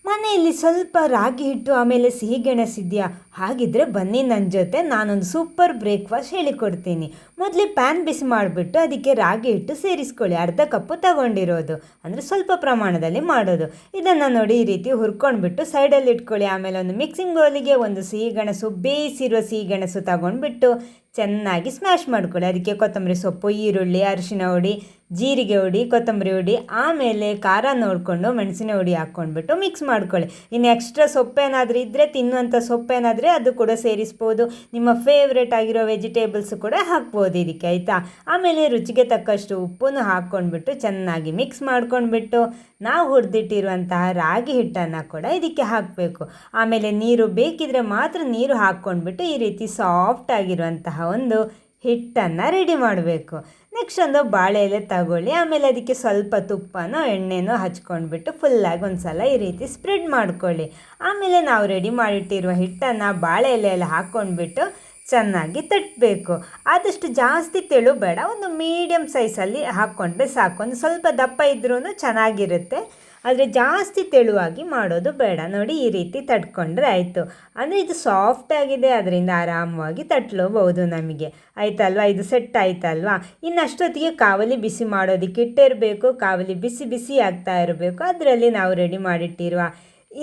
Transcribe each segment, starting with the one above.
ಮನೆಯಲ್ಲಿ ಸ್ವಲ್ಪ ರಾಗಿ ಹಿಟ್ಟು ಆಮೇಲೆ ಸಿಹಿಗೆಣಸಿದೆಯಾ? ಹಾಗಿದ್ರೆ ಬನ್ನಿ ನನ್ನ ಜೊತೆ ನಾನೊಂದು ಸೂಪರ್ ಬ್ರೇಕ್ಫಾಸ್ಟ್ ಹೇಳಿಕೊಡ್ತೀನಿ. ಮೊದಲೇ ಪ್ಯಾನ್ ಬಿಸಿ ಮಾಡಿಬಿಟ್ಟು ಅದಕ್ಕೆ ರಾಗಿ ಹಿಟ್ಟು ಸೇರಿಸ್ಕೊಳ್ಳಿ. ಅರ್ಧ ಕಪ್ಪು ತಗೊಂಡಿರೋದು, ಅಂದರೆ ಸ್ವಲ್ಪ ಪ್ರಮಾಣದಲ್ಲಿ ಮಾಡೋದು. ಇದನ್ನು ನೋಡಿ ಈ ರೀತಿ ಹುರ್ಕೊಂಡ್ಬಿಟ್ಟು ಸೈಡಲ್ಲಿ ಇಟ್ಕೊಳ್ಳಿ. ಆಮೇಲೆ ಒಂದು ಮಿಕ್ಸಿಂಗ್ ಬೌಲಿಗೆ ಒಂದು ಸಿಹಿಗೆಣಸು, ಬೇಯಿಸಿರುವ ಸಿಹಿಗೆಣಸು ತಗೊಂಡ್ಬಿಟ್ಟು ಚೆನ್ನಾಗಿ ಸ್ಮ್ಯಾಶ್ ಮಾಡ್ಕೊಳ್ಳಿ. ಅದಕ್ಕೆ ಕೊತ್ತಂಬರಿ ಸೊಪ್ಪು, ಈರುಳ್ಳಿ, ಅರಿಶಿನ ಹುಡಿ, ಜೀರಿಗೆ ಹುಡಿ, ಕೊತ್ತಂಬರಿ ಹುಡಿ, ಆಮೇಲೆ ಖಾರ ನೋಡಿಕೊಂಡು ಮೆಣಸಿನ ಹುಡಿ ಹಾಕ್ಕೊಂಡ್ಬಿಟ್ಟು ಮಿಕ್ಸ್ ಮಾಡ್ಕೊಳ್ಳಿ. ಇನ್ನು ಎಕ್ಸ್ಟ್ರಾ ಸೊಪ್ಪೇನಾದರೂ ಇದ್ದರೆ, ತಿನ್ನುವಂಥ ಸೊಪ್ಪೇನಾದರೆ ಅದು ಕೂಡ ಸೇರಿಸ್ಬೋದು. ನಿಮ್ಮ ಫೇವ್ರೇಟ್ ಆಗಿರೋ ವೆಜಿಟೇಬಲ್ಸ್ ಕೂಡ ಹಾಕ್ಬೋದು ಇದಕ್ಕೆ, ಆಯಿತಾ. ಆಮೇಲೆ ರುಚಿಗೆ ತಕ್ಕಷ್ಟು ಉಪ್ಪನ್ನು ಹಾಕ್ಕೊಂಡ್ಬಿಟ್ಟು ಚೆನ್ನಾಗಿ ಮಿಕ್ಸ್ ಮಾಡ್ಕೊಂಡ್ಬಿಟ್ಟು ನಾವು ಹುರಿದಿಟ್ಟಿರುವಂತಹ ರಾಗಿ ಹಿಟ್ಟನ್ನು ಕೂಡ ಇದಕ್ಕೆ ಹಾಕಬೇಕು. ಆಮೇಲೆ ನೀರು ಬೇಕಿದ್ರೆ ಮಾತ್ರ ನೀರು ಹಾಕ್ಕೊಂಡ್ಬಿಟ್ಟು ಈ ರೀತಿ ಸಾಫ್ಟ್ ಆಗಿರುವಂತಹ ಒಂದು ಹಿಟ್ಟನ್ನು ರೆಡಿ ಮಾಡಬೇಕು. ನೆಕ್ಸ್ಟ್ ಒಂದು ಬಾಳೆ ಎಲೆ ತಗೊಳ್ಳಿ. ಆಮೇಲೆ ಅದಕ್ಕೆ ಸ್ವಲ್ಪ ತುಪ್ಪನೋ ಎಣ್ಣೆನೋ ಹಚ್ಕೊಂಡ್ಬಿಟ್ಟು ಫುಲ್ಲಾಗಿ ಒಂದು ಸಲ ಈ ರೀತಿ ಸ್ಪ್ರೆಡ್ ಮಾಡ್ಕೊಳ್ಳಿ. ಆಮೇಲೆ ನಾವು ರೆಡಿ ಮಾಡಿಟ್ಟಿರುವ ಹಿಟ್ಟನ್ನು ಬಾಳೆ ಎಲೆಯಲ್ಲಿ ಹಾಕ್ಕೊಂಡ್ಬಿಟ್ಟು ಚೆನ್ನಾಗಿ ತಟ್ಟಬೇಕು. ಆದಷ್ಟು ಜಾಸ್ತಿ ತೆಳು ಬೇಡ, ಒಂದು ಮೀಡಿಯಮ್ ಸೈಜಲ್ಲಿ ಹಾಕ್ಕೊಂಡ್ರೆ ಸಾಕು. ಒಂದು ಸ್ವಲ್ಪ ದಪ್ಪ ಇದ್ರೂ ಚೆನ್ನಾಗಿರುತ್ತೆ, ಆದರೆ ಜಾಸ್ತಿ ತೆಳುವಾಗಿ ಮಾಡೋದು ಬೇಡ. ನೋಡಿ ಈ ರೀತಿ ತಟ್ಕೊಂಡ್ರೆ ಆಯಿತು. ಅಂದರೆ ಇದು ಸಾಫ್ಟಾಗಿದೆ, ಅದರಿಂದ ಆರಾಮವಾಗಿ ತಟ್ಲೂಬಹುದು ನಮಗೆ, ಆಯ್ತಲ್ವಾ. ಇದು ಸೆಟ್ ಆಯ್ತಲ್ವಾ. ಇನ್ನಷ್ಟೊತ್ತಿಗೆ ಕಾವಲಿ ಬಿಸಿ ಮಾಡೋದಕ್ಕೆ ಇಟ್ಟಿರಬೇಕು. ಕಾವಲಿ ಬಿಸಿ ಬಿಸಿ ಆಗ್ತಾ ಇರಬೇಕು. ಅದರಲ್ಲಿ ನಾವು ರೆಡಿ ಮಾಡಿಟ್ಟಿರುವ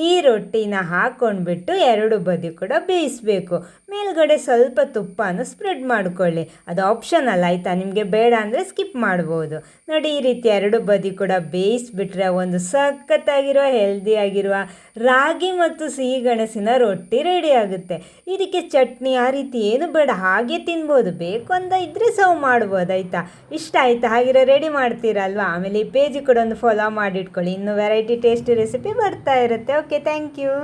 ಈ ರೊಟ್ಟಿನ ಹಾಕ್ಕೊಂಡ್ಬಿಟ್ಟು ಎರಡು ಬದಿ ಕೂಡ ಬೇಯಿಸಬೇಕು. ಮೇಲ್ಗಡೆ ಸ್ವಲ್ಪ ತುಪ್ಪನ ಸ್ಪ್ರೆಡ್ ಮಾಡ್ಕೊಳ್ಳಿ. ಅದು ಆಪ್ಷನಲ್, ಆಯಿತಾ. ನಿಮಗೆ ಬೇಡ ಅಂದರೆ ಸ್ಕಿಪ್ ಮಾಡ್ಬೋದು. ನೋಡಿ ಈ ರೀತಿ ಎರಡು ಬದಿ ಕೂಡ ಬೇಯಿಸಿಬಿಟ್ರೆ ಒಂದು ಸಖತ್ತಾಗಿರುವ ಹೆಲ್ದಿಯಾಗಿರುವ ರಾಗಿ ಮತ್ತು ಸಿಹಿಗೆಣಸಿನ ರೊಟ್ಟಿ ರೆಡಿ ಆಗುತ್ತೆ. ಇದಕ್ಕೆ ಚಟ್ನಿ ಆ ರೀತಿ ಏನು ಬೇಡ, ಹಾಗೆ ತಿನ್ಬೋದು. ಬೇಕು ಅಂತ ಇದ್ದರೆ ಸರ್ವ್ ಮಾಡ್ಬೋದು, ಆಯಿತಾ. ಇಷ್ಟ ಆಯಿತಾ? ಹಾಗಿರೋ ರೆಡಿ ಮಾಡ್ತೀರಲ್ವಾ. ಆಮೇಲೆ ಈ ಪೇಜ್ ಕೂಡ ಒಂದು ಫಾಲೋ ಮಾಡಿಟ್ಕೊಳ್ಳಿ, ಇನ್ನೂ ವೆರೈಟಿ ಟೇಸ್ಟಿ ರೆಸಿಪಿ ಬರ್ತಾ ಇರುತ್ತೆ. Okay, thank you.